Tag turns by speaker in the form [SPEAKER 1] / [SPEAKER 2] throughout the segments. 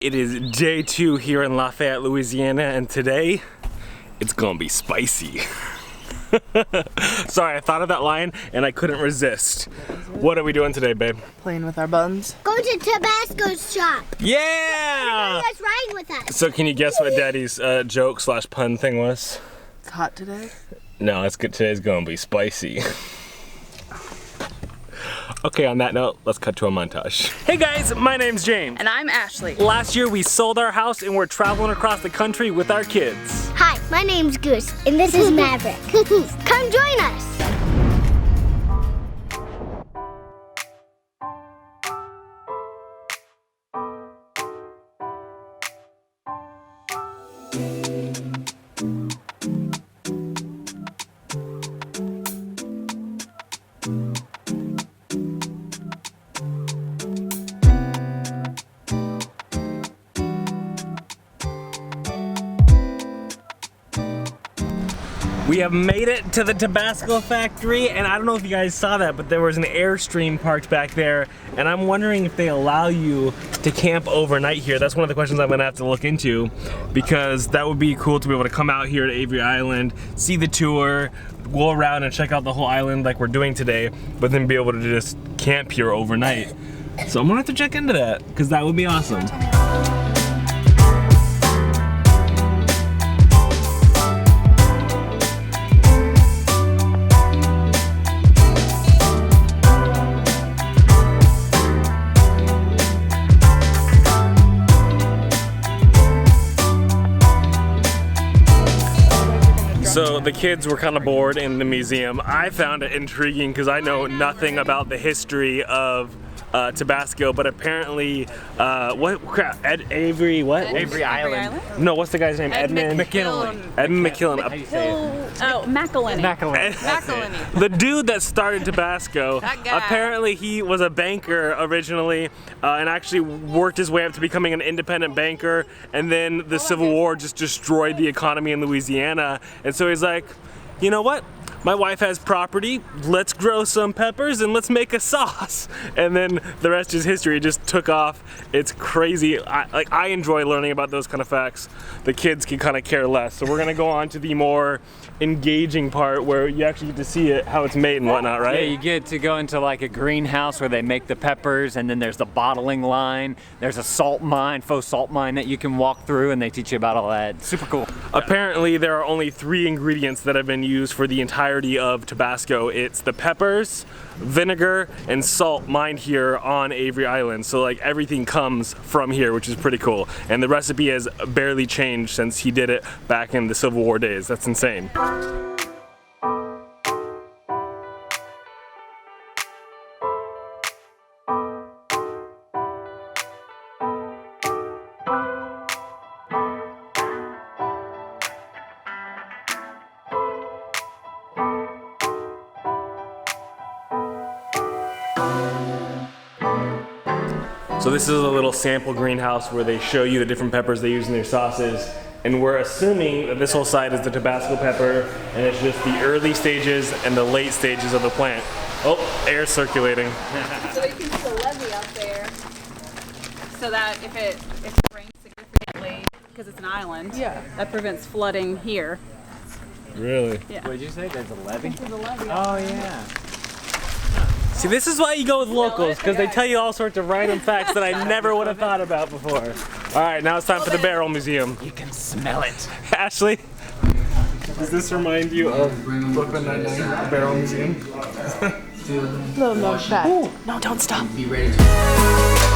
[SPEAKER 1] It is day 2 here in Lafayette, Louisiana, and today it's gonna be spicy. Sorry, I thought of that line and I couldn't resist. What are we doing today, babe?
[SPEAKER 2] Playing with our buns.
[SPEAKER 3] Go to Tabasco's shop.
[SPEAKER 1] Yeah!
[SPEAKER 3] That's riding with us.
[SPEAKER 1] So can you guess what Daddy's joke / pun thing was?
[SPEAKER 2] It's hot today.
[SPEAKER 1] No, it's good. Today's gonna be spicy. Okay, on that note, let's cut to a montage. Hey guys, my name's James.
[SPEAKER 2] And I'm Ashley.
[SPEAKER 1] Last year we sold our house and we're traveling across the country with our kids.
[SPEAKER 3] Hi, my name's Goose, and this is Maverick. Come join us.
[SPEAKER 1] We have made it to the Tabasco Factory, and I don't know if you guys saw that, but there was an Airstream parked back there, and I'm wondering if they allow you to camp overnight here. That's one of the questions I'm gonna have to look into, because that would be cool to be able to come out here to Avery Island, see the tour, go around and check out the whole island like we're doing today, but then be able to just camp here overnight. So I'm gonna have to check into that, because that would be awesome. So the kids were kind of bored in the museum. I found it intriguing because I know nothing about the history of Tabasco, but apparently, what crap? Avery what?
[SPEAKER 4] Avery Island.
[SPEAKER 1] No, what's the guy's name?
[SPEAKER 4] Edmund
[SPEAKER 1] McKinley. Edmund McKinley.
[SPEAKER 4] How do you say it?
[SPEAKER 5] Oh, McElhenney.
[SPEAKER 4] McElhenney.
[SPEAKER 1] The dude that started Tabasco,
[SPEAKER 5] That guy.
[SPEAKER 1] apparently he was a banker originally and actually worked his way up to becoming an independent banker, and then the Civil War just destroyed the economy in Louisiana, and so he's like, you know what? My wife has property, let's grow some peppers and let's make a sauce. And then the rest is history. It just took off. It's crazy. I enjoy learning about those kind of facts. The kids can kind of care less. So we're gonna go on to the more engaging part where you actually get to see it, how it's made and whatnot, right?
[SPEAKER 4] Yeah, you get to go into like a greenhouse where they make the peppers, and then there's the bottling line. There's a salt mine, faux salt mine that you can walk through, and they teach you about all that. Super cool.
[SPEAKER 1] Apparently there are only 3 ingredients that have been used for the entirety of Tabasco. It's the peppers, vinegar, and salt mined here on Avery Island. So like everything comes from here, which is pretty cool. And the recipe has barely changed since he did it back in the Civil War days. That's insane. So this is a little sample greenhouse where they show you the different peppers they use in their sauces. And we're assuming that this whole side is the Tabasco pepper, and it's just the early stages and the late stages of the plant. Oh, air circulating.
[SPEAKER 5] So you can put a levee out there so that if it rains significantly, because it's an island, that prevents flooding here.
[SPEAKER 1] Really?
[SPEAKER 5] Yeah.
[SPEAKER 4] What did you say? There's a levee?
[SPEAKER 5] There's a levee.
[SPEAKER 4] Oh yeah.
[SPEAKER 1] See, this is why you go with locals, because they tell you all sorts of random facts that I never would have thought about before. All right, now it's time for the Barrel Museum.
[SPEAKER 4] You can smell it.
[SPEAKER 1] Ashley, does this remind you of Brooklyn Nine-Nine, the Barrel Museum?
[SPEAKER 2] No, back. No, don't stop.
[SPEAKER 6] Be ready to.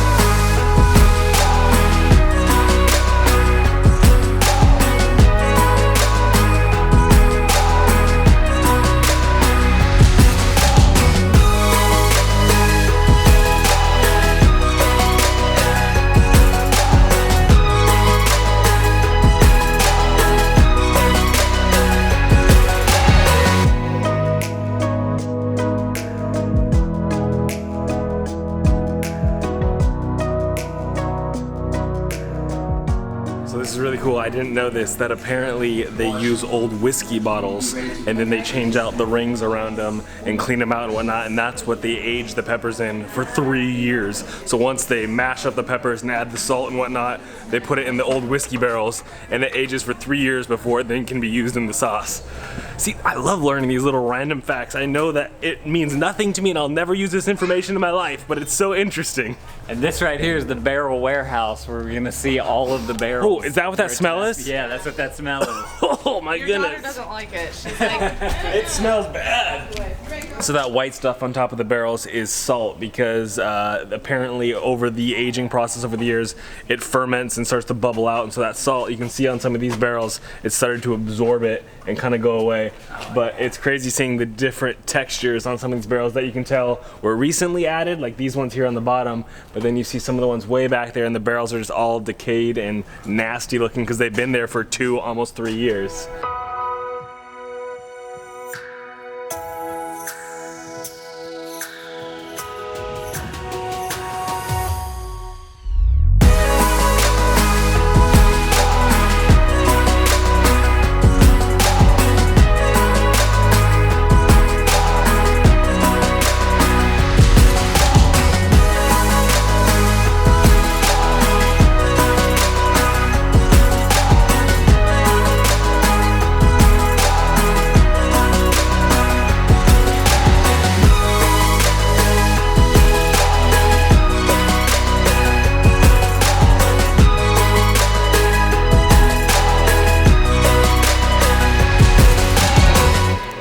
[SPEAKER 1] So this is really cool. I didn't know this, that apparently they use old whiskey bottles and then they change out the rings around them and clean them out and whatnot, and that's what they age the peppers in for 3 years. So once they mash up the peppers and add the salt and whatnot, they put it in the old whiskey barrels and it ages for 3 years before it then can be used in the sauce. See, I love learning these little random facts. I know that it means nothing to me and I'll never use this information in my life, but it's so interesting.
[SPEAKER 4] And this right here is the barrel warehouse where we're gonna see all of the barrels.
[SPEAKER 1] Oh, is that what that smell is?
[SPEAKER 4] Yeah, that's what that smell is.
[SPEAKER 1] Oh my
[SPEAKER 5] Your
[SPEAKER 1] goodness.
[SPEAKER 5] daughter doesn't like it. She's like,
[SPEAKER 1] It smells bad. So that white stuff on top of the barrels is salt because apparently over the aging process over the years, it ferments and starts to bubble out. And so that salt, you can see on some of these barrels, it's started to absorb it and kind of go away. But it's crazy seeing the different textures on some of these barrels that you can tell were recently added, like these ones here on the bottom. But then you see some of the ones way back there and the barrels are just all decayed and nasty looking because they've been there for 2, almost 3 years.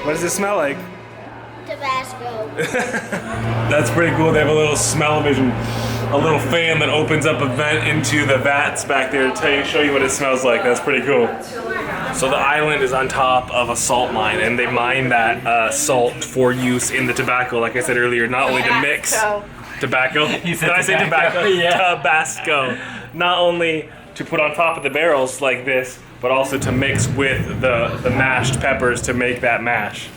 [SPEAKER 1] What does it smell like?
[SPEAKER 3] Tabasco.
[SPEAKER 1] That's pretty cool. They have a little smell-o-vision, a little fan that opens up a vent into the vats back there to show you what it smells like. That's pretty cool. So the island is on top of a salt mine, and they mine that salt for use in the tobacco. Like I said earlier, not only to mix tobacco. Did I say tobacco? Yeah. Tabasco. Not only to put on top of the barrels like this, but also to mix with the mashed peppers to make that mash.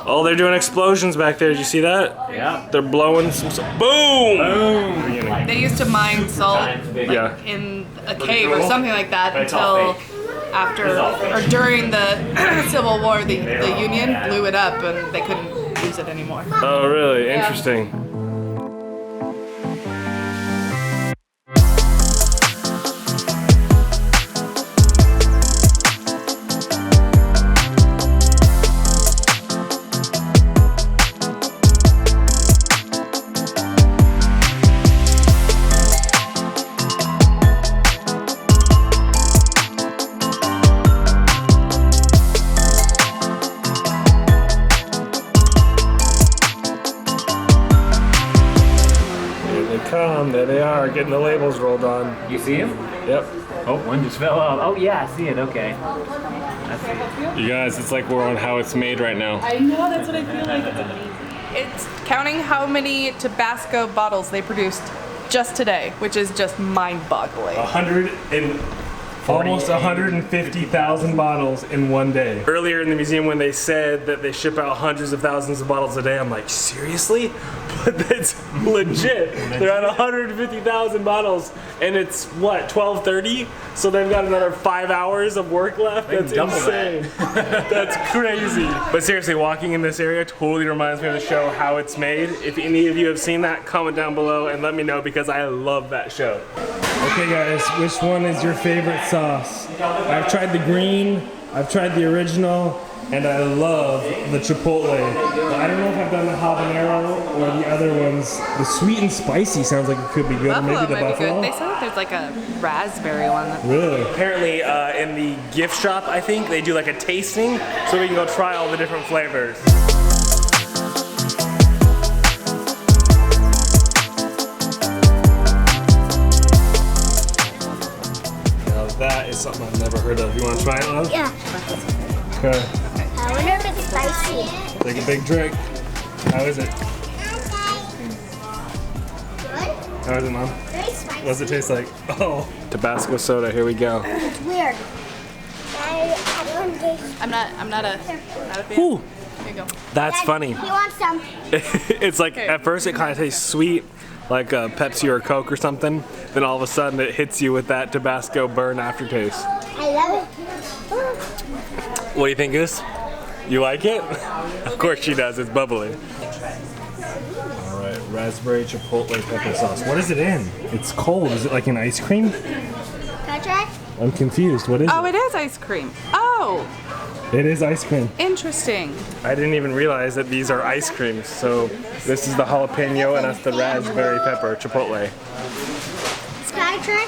[SPEAKER 1] Oh, they're doing explosions back there. Did you see that?
[SPEAKER 4] Yeah.
[SPEAKER 1] They're blowing some boom!
[SPEAKER 4] Boom!
[SPEAKER 5] they used to mine salt
[SPEAKER 1] Yeah.
[SPEAKER 5] in a cave or something like that until after or during the Civil War, the Union blew it up and they couldn't use it anymore.
[SPEAKER 1] Oh, really? Interesting. There they are, getting the labels rolled on.
[SPEAKER 4] You see him?
[SPEAKER 1] Yep.
[SPEAKER 4] Oh, one just fell off. Oh yeah, I see it. Okay. I see it.
[SPEAKER 1] You guys, it's like we're on How It's Made right now.
[SPEAKER 5] I know, that's what I feel like. It's amazing. It's counting how many Tabasco bottles they produced just today, which is just mind-boggling.
[SPEAKER 1] Almost 150,000 bottles in one day. Earlier in the museum when they said that they ship out hundreds of thousands of bottles a day, I'm like, seriously? But that's legit. They're at 150,000 bottles and it's what, 12:30? So they've got another 5 hours of work left? That's insane. That's crazy. But seriously, walking in this area totally reminds me of the show How It's Made. If any of you have seen that, comment down below and let me know because I love that show. Okay guys, which one is your favorite sauce? I've tried the green, I've tried the original, and I love the chipotle. I don't know if I've done the habanero or the other ones. The sweet and spicy sounds like it could be good, or maybe the buffalo.
[SPEAKER 5] They said that there's like a raspberry one.
[SPEAKER 1] Really? Apparently in the gift shop, I think, they do like a tasting, so we can go try all the different flavors. That is something I've never heard of. You want to try it, love?
[SPEAKER 3] Yeah.
[SPEAKER 1] Okay.
[SPEAKER 3] I wonder if it's spicy.
[SPEAKER 1] Take a big drink. How is it?
[SPEAKER 3] Good?
[SPEAKER 1] How is it, Mom?
[SPEAKER 3] Very spicy.
[SPEAKER 1] What does it taste like? Oh, Tabasco soda. Here we go.
[SPEAKER 3] It's weird. I don't taste.
[SPEAKER 5] I'm not a fan.
[SPEAKER 1] Ooh,
[SPEAKER 5] Here you go.
[SPEAKER 1] that's
[SPEAKER 3] Dad,
[SPEAKER 1] funny.
[SPEAKER 3] You want some?
[SPEAKER 1] It's like at first it kind of tastes sweet, like a Pepsi or a Coke or something, then all of a sudden it hits you with that Tabasco burn aftertaste.
[SPEAKER 3] I love
[SPEAKER 1] What do you think, Goose? You like it? Of course she does, it's bubbly. All right, raspberry chipotle pepper sauce. What is it in? It's cold. Is it like an ice cream?
[SPEAKER 3] it. Can I try?
[SPEAKER 1] I'm confused. What is
[SPEAKER 5] Oh,
[SPEAKER 1] it?
[SPEAKER 5] it is ice cream. Oh,
[SPEAKER 1] It is ice cream.
[SPEAKER 5] interesting.
[SPEAKER 1] I didn't even realize that these are ice creams. So this is the jalapeno and that's the raspberry pepper chipotle.
[SPEAKER 3] Can I try?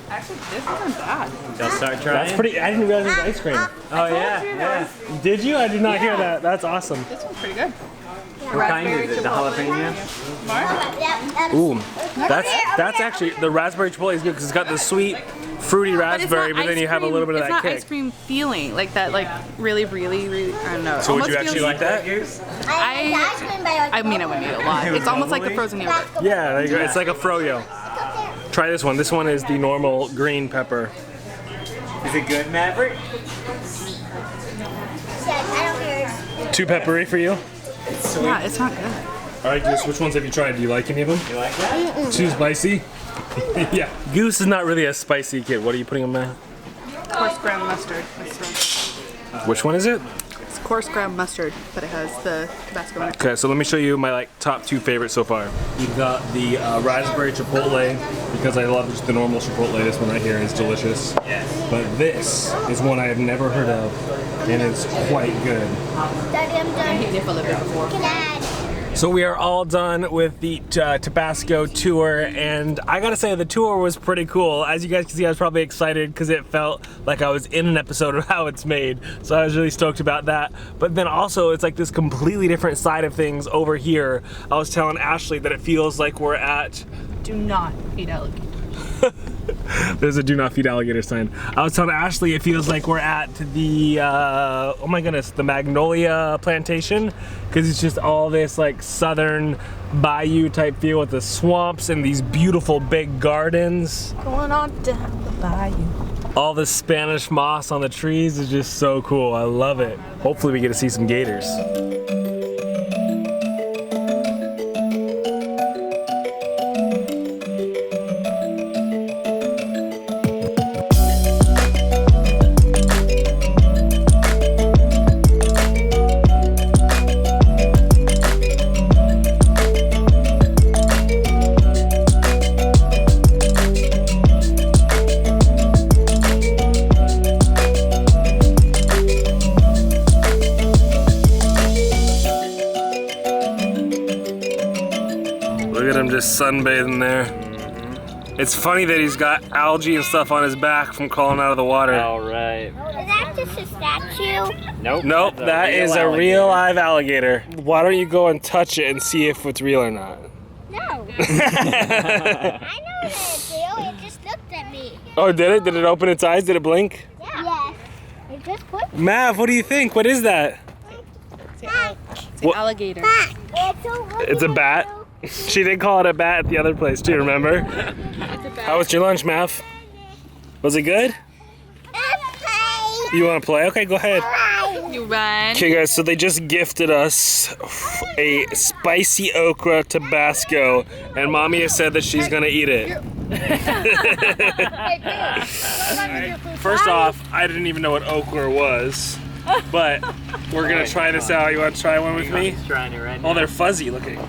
[SPEAKER 5] Actually, this isn't bad.
[SPEAKER 4] Y'all start trying?
[SPEAKER 1] That's pretty, I didn't realize it was ice cream.
[SPEAKER 4] Oh yeah.
[SPEAKER 1] Did you? I did not hear that. That's awesome.
[SPEAKER 5] This one's pretty good.
[SPEAKER 4] What kind is it? The jalapeno?
[SPEAKER 3] Yep.
[SPEAKER 1] Ooh, that's actually, the raspberry chipotle is good because it's got the sweet, fruity raspberry, but then you have a little bit of that
[SPEAKER 5] It's not
[SPEAKER 1] kick.
[SPEAKER 5] ice cream feeling, like that, like really, I don't know.
[SPEAKER 1] So would
[SPEAKER 5] Almost
[SPEAKER 1] you actually
[SPEAKER 5] feels-
[SPEAKER 1] like that?
[SPEAKER 3] I like ice cream, but I like
[SPEAKER 5] I mean, I wouldn't eat a lot. It's almost like the frozen yogurt.
[SPEAKER 1] Yeah, there you go. It's like a froyo. Try this one. This one is the normal green pepper.
[SPEAKER 4] Is it good, Maverick?
[SPEAKER 3] I don't hear.
[SPEAKER 1] Too peppery for you?
[SPEAKER 5] Yeah, it's not good.
[SPEAKER 1] All right, Goose, which ones have you tried? Do you like any of them?
[SPEAKER 4] You like that?
[SPEAKER 1] Too spicy? Yeah. Goose is not really a spicy kid. What are you putting in there?
[SPEAKER 5] Coarse ground mustard.
[SPEAKER 1] Which one is it?
[SPEAKER 5] It's coarse ground mustard, but it has the Tabasco in it.
[SPEAKER 1] Okay, so let me show you my top 2 favorites so far. We've got the raspberry chipotle because I love just the normal chipotle. This one right here is delicious.
[SPEAKER 4] Yes.
[SPEAKER 1] But this is one I have never heard of, and it's quite good.
[SPEAKER 3] Daddy, I'm done. Can I?
[SPEAKER 1] So we are all done with the Tabasco tour, and I gotta say the tour was pretty cool. As you guys can see, I was probably excited because it felt like I was in an episode of how it's made. So I was really stoked about that. But then also it's like this completely different side of things over here. I was telling Ashley that it feels like we're at,
[SPEAKER 5] Do not eat alligator.
[SPEAKER 1] there's a do not feed alligator sign. I was telling Ashley it feels like we're at the, oh my goodness, the Magnolia Plantation, because it's just all this like southern bayou type feel with the swamps and these beautiful big gardens.
[SPEAKER 5] Going on down the bayou.
[SPEAKER 1] All the Spanish moss on the trees is just so cool. I love it. Hopefully we get to see some gators. Look at him just sunbathing there. It's funny that he's got algae and stuff on his back from crawling out of the water.
[SPEAKER 4] All right.
[SPEAKER 3] Is that just a statue?
[SPEAKER 4] Nope.
[SPEAKER 1] Nope,
[SPEAKER 4] that's
[SPEAKER 1] that is a
[SPEAKER 4] alligator.
[SPEAKER 1] real live alligator. Why don't you go and touch it and see if it's real or not?
[SPEAKER 3] No. I know that it's real. It just looked at me.
[SPEAKER 1] Oh, did it? Did it open its eyes? Did it blink?
[SPEAKER 3] Yeah. Yes. It just put
[SPEAKER 1] Mav, what do you think? What is that?
[SPEAKER 5] It's an alligator.
[SPEAKER 3] back. It's over
[SPEAKER 1] It's a bat. She did call it a bat at the other place too, remember? How was your lunch, Mav? Was it good? You want to play? Okay, go ahead.
[SPEAKER 5] You run.
[SPEAKER 1] Okay guys, so they just gifted us a spicy okra Tabasco, and Mommy has said that she's gonna eat it. First off, I didn't even know what okra was, but we're gonna try this out. You want to try one with me?
[SPEAKER 4] He's trying it right now.
[SPEAKER 1] Oh, they're fuzzy looking.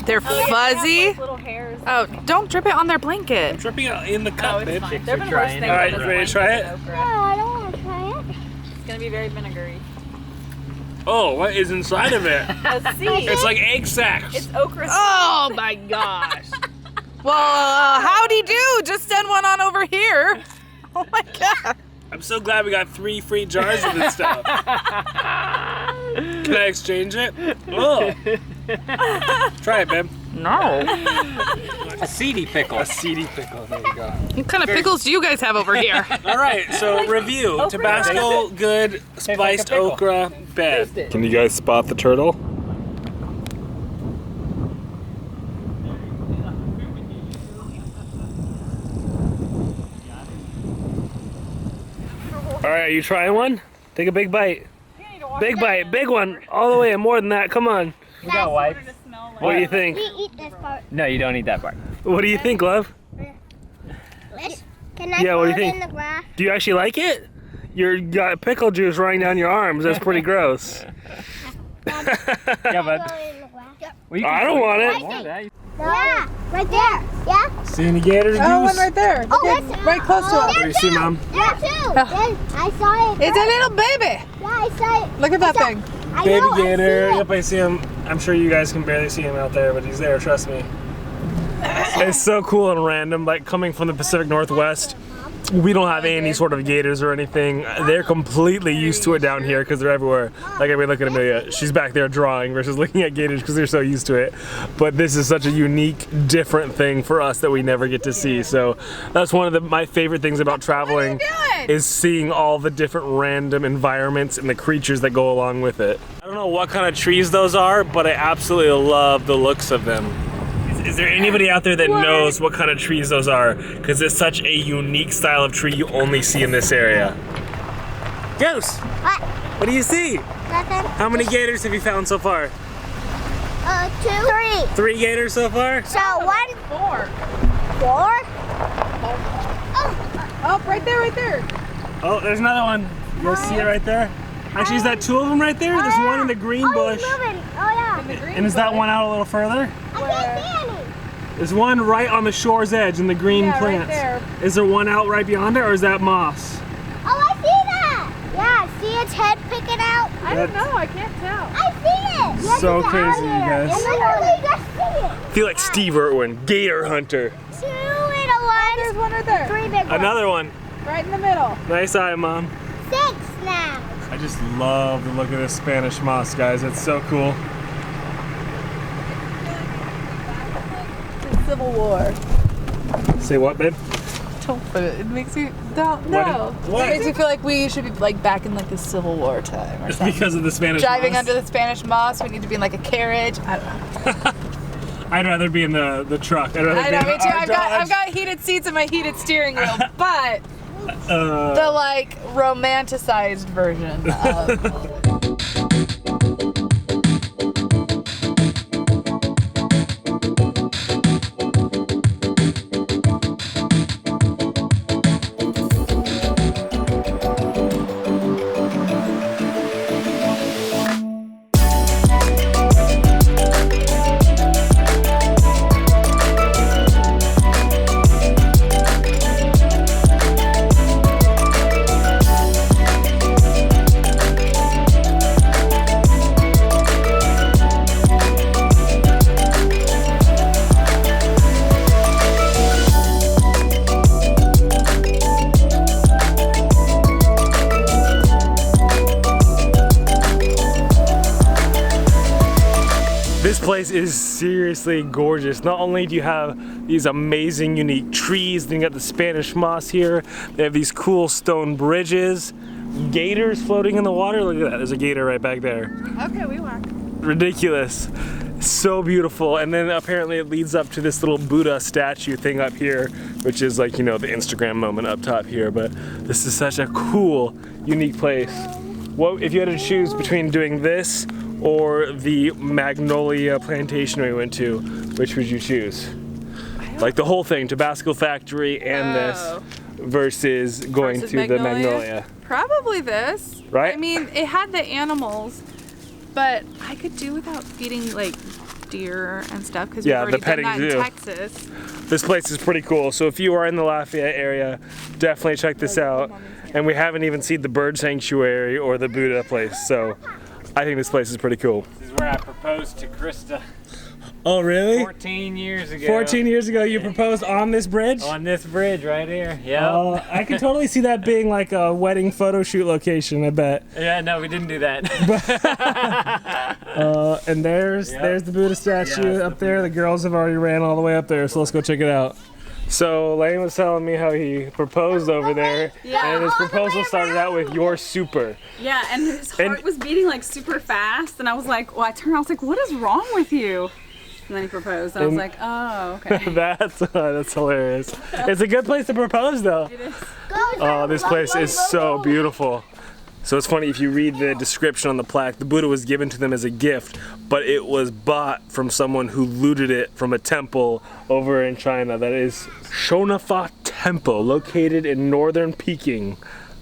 [SPEAKER 5] They're fuzzy. Oh, don't drip it on their blanket.
[SPEAKER 1] Dripping out in the cup, babe.
[SPEAKER 4] Chicks are trying it.
[SPEAKER 1] All right, you ready to try it?
[SPEAKER 3] No, I don't want to try it.
[SPEAKER 2] It's gonna be very vinegary.
[SPEAKER 1] Oh, what is inside of it?
[SPEAKER 2] A seed.
[SPEAKER 1] It's like egg sacs.
[SPEAKER 2] It's okra.
[SPEAKER 5] Oh my gosh. Well, howdy do. Just send one on over here. Oh my god.
[SPEAKER 1] I'm so glad we got 3 free jars of this stuff. Can I exchange it? Oh. Try it, babe.
[SPEAKER 5] No.
[SPEAKER 4] A seedy pickle.
[SPEAKER 1] A seedy pickle. There you go.
[SPEAKER 5] What kind of pickles do you guys have over here?
[SPEAKER 1] All right, so review. Tabasco, good. Spiced okra, bad. Can you guys spot the turtle? All right, are you trying one? Take a big bite. Big bite, big one. All the way and more than that. Come on.
[SPEAKER 4] We got wipes.
[SPEAKER 1] What do you think?
[SPEAKER 3] We eat this part.
[SPEAKER 4] No, you don't eat that part.
[SPEAKER 1] What do you think, love?
[SPEAKER 3] Can I
[SPEAKER 1] Yeah, what do you
[SPEAKER 3] throw it
[SPEAKER 1] think?
[SPEAKER 3] in the grass?
[SPEAKER 1] Do you actually like it? You got pickle juice running down your arms. That's pretty gross.
[SPEAKER 4] Yeah, but
[SPEAKER 3] Throw it in the grass.
[SPEAKER 4] well, you
[SPEAKER 1] I
[SPEAKER 4] can
[SPEAKER 1] don't want it.
[SPEAKER 4] more of that.
[SPEAKER 3] Yeah, right there. Yeah.
[SPEAKER 1] See any gators,
[SPEAKER 2] Oh, one
[SPEAKER 1] Goose?
[SPEAKER 2] right there.
[SPEAKER 3] Oh,
[SPEAKER 2] Look at-
[SPEAKER 3] that's
[SPEAKER 2] right close to
[SPEAKER 1] What
[SPEAKER 2] us.
[SPEAKER 1] do you see, Mom?
[SPEAKER 3] There too. There, I saw it.
[SPEAKER 2] It's a little baby.
[SPEAKER 3] Yeah, I saw it.
[SPEAKER 2] Look at that thing.
[SPEAKER 3] I
[SPEAKER 1] Baby
[SPEAKER 3] know,
[SPEAKER 1] gator.
[SPEAKER 3] I see it.
[SPEAKER 1] Yep, I see him. I'm sure you guys can barely see him out there, but he's there, trust me. It's so cool and random, like coming from the Pacific Northwest. We don't have any sort of gators or anything. They're completely used to it down here because they're everywhere. Like, I mean, look at Amelia. She's back there drawing versus looking at gators because they're so used to it. But this is such a unique, different thing for us that we never get to see. So that's one of my favorite things about traveling is seeing all the different random environments and the creatures that go along with it. I don't know what kind of trees those are, but I absolutely love the looks of them. Is there anybody out there that knows what kind of trees those are? Because it's such a unique style of tree you only see in this area. Goose,
[SPEAKER 3] What?
[SPEAKER 1] what do you see?
[SPEAKER 3] Nothing.
[SPEAKER 1] How many gators have you found so far?
[SPEAKER 3] 2, 3.
[SPEAKER 1] 3 gators so far?
[SPEAKER 3] So 1,
[SPEAKER 2] 4.
[SPEAKER 3] 4.
[SPEAKER 2] Oh, right there, right there.
[SPEAKER 1] Oh, there's another one. You see it right there? Actually, is that 2 of them right there? There's one in the green bush.
[SPEAKER 3] He's moving. Oh yeah.
[SPEAKER 1] And is that one out a little further?
[SPEAKER 3] I can't see any.
[SPEAKER 1] There's one right on the shore's edge in the green
[SPEAKER 2] Yeah, right
[SPEAKER 1] plants.
[SPEAKER 2] there.
[SPEAKER 1] Is there one out right beyond it, or is that moss?
[SPEAKER 3] Oh, I see that. Yeah, see its head picking out.
[SPEAKER 2] I don't know. I can't tell.
[SPEAKER 3] I see it. Yes,
[SPEAKER 1] So
[SPEAKER 3] it's an
[SPEAKER 1] crazy, you
[SPEAKER 3] alligator.
[SPEAKER 1] guys.
[SPEAKER 3] I literally just see it.
[SPEAKER 1] I feel like Steve Irwin, gator hunter.
[SPEAKER 3] 2 little
[SPEAKER 2] There's
[SPEAKER 3] ones.
[SPEAKER 2] one right there.
[SPEAKER 3] 3 big ones.
[SPEAKER 1] Another one.
[SPEAKER 2] Right in the middle.
[SPEAKER 1] Nice eye, Mom.
[SPEAKER 3] 6 now.
[SPEAKER 1] I just love the look of this Spanish moss, guys. It's so cool.
[SPEAKER 2] The Civil War.
[SPEAKER 1] Say what, babe?
[SPEAKER 2] Don't put it. It makes you don't know.
[SPEAKER 1] What?
[SPEAKER 2] It makes you feel like we should be like back in like the Civil War time or
[SPEAKER 1] Just
[SPEAKER 2] something.
[SPEAKER 1] because of the Spanish
[SPEAKER 2] Driving
[SPEAKER 1] moss?
[SPEAKER 2] under the Spanish moss, we need to be in like a carriage. I don't know.
[SPEAKER 1] I'd rather be in the truck. I'd rather
[SPEAKER 2] I
[SPEAKER 1] be
[SPEAKER 2] know,
[SPEAKER 1] in
[SPEAKER 2] me too.
[SPEAKER 1] our
[SPEAKER 2] I've
[SPEAKER 1] Dodge.
[SPEAKER 2] got heated seats and my heated steering wheel, but
[SPEAKER 1] Uh,
[SPEAKER 2] the like romanticized version of.
[SPEAKER 1] This place is seriously gorgeous. Not only do you have these amazing, unique trees, then you got the Spanish moss here. They have these cool stone bridges, gators floating in the water. Look at that, there's a gator right back there.
[SPEAKER 2] Okay, we walk.
[SPEAKER 1] Ridiculous. So beautiful. And then apparently it leads up to this little Buddha statue thing up here, which is like, you know, the Instagram moment up top here. But this is such a cool, unique place. What if you had to choose between doing this or the Magnolia Plantation we went to, which would you choose? Like the whole thing, Tabasco Factory and this versus going
[SPEAKER 5] Versus
[SPEAKER 1] to the Magnolia.
[SPEAKER 5] Probably this.
[SPEAKER 1] Right?
[SPEAKER 5] I mean, it had the animals, but I could do without feeding like deer and stuff because
[SPEAKER 1] Yeah,
[SPEAKER 5] we've
[SPEAKER 1] the
[SPEAKER 5] already done
[SPEAKER 1] petting
[SPEAKER 5] that in
[SPEAKER 1] zoo.
[SPEAKER 5] Texas.
[SPEAKER 1] This place is pretty cool. So if you are in the Lafayette area, definitely check this out. And we haven't even seen the bird sanctuary or the Buddha place. So I think this place is pretty cool.
[SPEAKER 4] This is where I proposed to Krista
[SPEAKER 1] Oh, really?
[SPEAKER 4] 14 years ago.
[SPEAKER 1] 14 years ago you proposed on this bridge?
[SPEAKER 4] On this bridge right here. Yeah.
[SPEAKER 1] Oh, I could totally see that being like a wedding photo shoot location, I bet.
[SPEAKER 4] Yeah, no, we didn't do that.
[SPEAKER 1] And there's the Buddha statue
[SPEAKER 4] Yes,
[SPEAKER 1] up there. The girls have already ran all the way up there, so let's go check it out. So Lane was telling me how he proposed over there, and his proposal started out with "You're super."
[SPEAKER 7] Yeah, and his heart was beating like super fast, and I was like, well, I turned around, I was like, what is wrong with you? And then he proposed, and I was
[SPEAKER 1] And-
[SPEAKER 7] like, oh, okay.
[SPEAKER 1] That's hilarious. It's a good place to propose, though.
[SPEAKER 7] It is.
[SPEAKER 1] Oh, this place is so beautiful. So it's funny, if you read the description on the plaque, the Buddha was given to them as a gift, but it was bought from someone who looted it from a temple over in China. That is Shonafa Temple, located in northern Peking.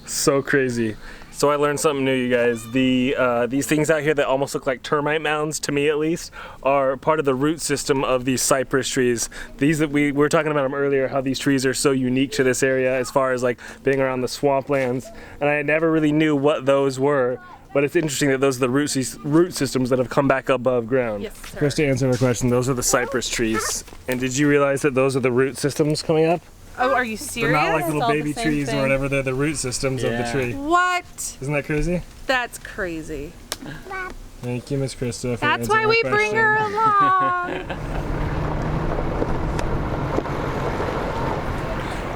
[SPEAKER 1] So crazy. So I learned something new, you guys. These things out here that almost look like termite mounds, to me at least, are part of the root system of these cypress trees. These that we were talking about them earlier, how these trees are so unique to this area as far as like being around the swamplands. And I never really knew what those were, but it's interesting that those are the root systems that have come back above ground.
[SPEAKER 7] Yes, sir.
[SPEAKER 1] Chris, to answer our question, those are the cypress trees. And did you realize that those are the root systems coming up?
[SPEAKER 7] Oh, are you serious?
[SPEAKER 1] They're not like little
[SPEAKER 7] It's all
[SPEAKER 1] baby
[SPEAKER 7] the same
[SPEAKER 1] trees
[SPEAKER 7] thing.
[SPEAKER 1] or whatever, they're the root systems of the tree.
[SPEAKER 7] What?
[SPEAKER 1] Isn't that crazy?
[SPEAKER 7] That's crazy.
[SPEAKER 1] Thank you, Miss Krista. For
[SPEAKER 7] That's
[SPEAKER 1] answering
[SPEAKER 7] why we
[SPEAKER 1] our
[SPEAKER 7] bring
[SPEAKER 1] question.
[SPEAKER 7] her along.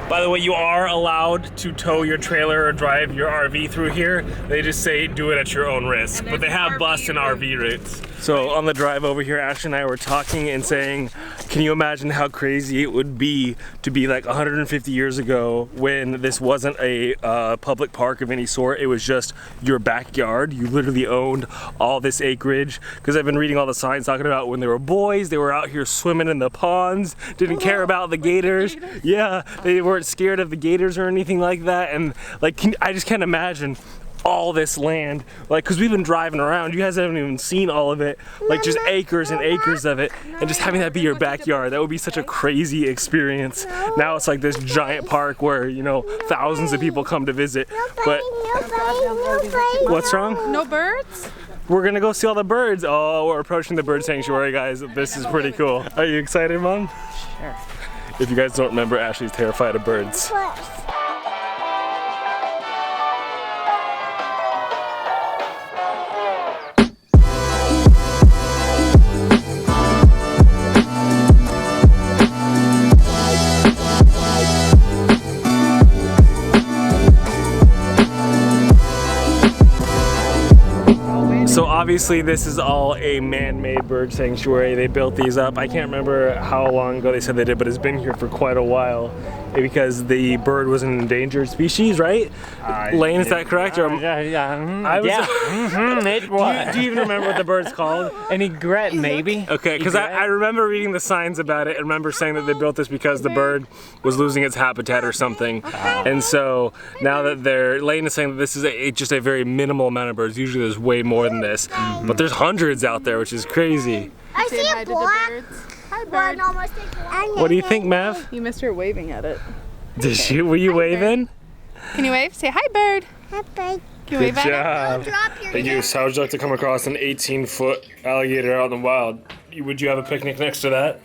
[SPEAKER 1] By the way, you are allowed to tow your trailer or drive your RV through here. They just say do it at your own risk, but they have bus and RV routes. So on the drive over here, Ashley and I were talking and saying, can you imagine how crazy it would be to be like 150 years ago when this wasn't a public park of any sort, it was just your backyard. You literally owned all this acreage. Because I've been reading all the signs talking about when they were boys, they were out here swimming in the ponds, didn't care about the gators. Yeah, they weren't scared of the gators or anything like that. And like, I just can't imagine all this land, like, because we've been driving around, you guys haven't even seen all of it, like just acres and acres of it, and just having that be your backyard, that would be such a crazy experience. Now it's like this giant park where, you know, thousands of people come to visit, but what's wrong?
[SPEAKER 7] No birds?
[SPEAKER 1] We're gonna go see all the birds. Oh, we're approaching the bird sanctuary, guys. This is pretty cool. Are you excited, Mom?
[SPEAKER 7] Sure.
[SPEAKER 1] If you guys don't remember, Ashley's terrified of birds. So obviously this is all a man-made bird sanctuary. They built these up. I can't remember how long ago they said they did, but it's been here for quite a while because the bird was an endangered species, right? Lane, is that correct? Or
[SPEAKER 4] It was.
[SPEAKER 1] do you even remember what the bird's called?
[SPEAKER 4] An egret, maybe?
[SPEAKER 1] Okay, because I remember reading the signs about it and remember saying that they built this because the bird was losing its habitat or something. And so now that Lane is saying that this is just a very minimal amount of birds. Usually there's way more than this. But there's hundreds out there, which is crazy.
[SPEAKER 3] I see a black one almost.
[SPEAKER 1] What do you think, Mav?
[SPEAKER 7] You missed her waving at it.
[SPEAKER 1] Did you? Were you waving?
[SPEAKER 7] Can you wave? Say hi, bird.
[SPEAKER 3] Hi, bird.
[SPEAKER 7] Can you wave at it?
[SPEAKER 1] job.
[SPEAKER 3] Drop your
[SPEAKER 1] Thank you. So how would you like to come across an 18-foot alligator out in the wild? Would you have a picnic next to that?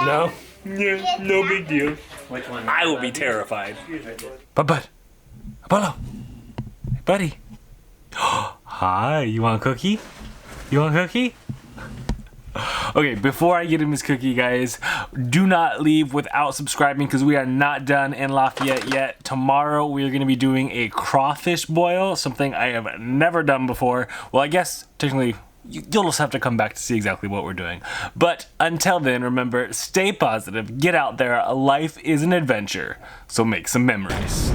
[SPEAKER 1] No? Yeah, no big deal.
[SPEAKER 4] Which one?
[SPEAKER 1] I will be terrified. Bud. Apollo. Hey, buddy. Hi, you want a cookie? You want a cookie? Okay, before I get him his cookie, guys, do not leave without subscribing because we are not done in Lafayette yet. Tomorrow we are going to be doing a crawfish boil, something I have never done before. Well, I guess technically you'll just have to come back to see exactly what we're doing. But until then, remember, stay positive, get out there. Life is an adventure, so make some memories.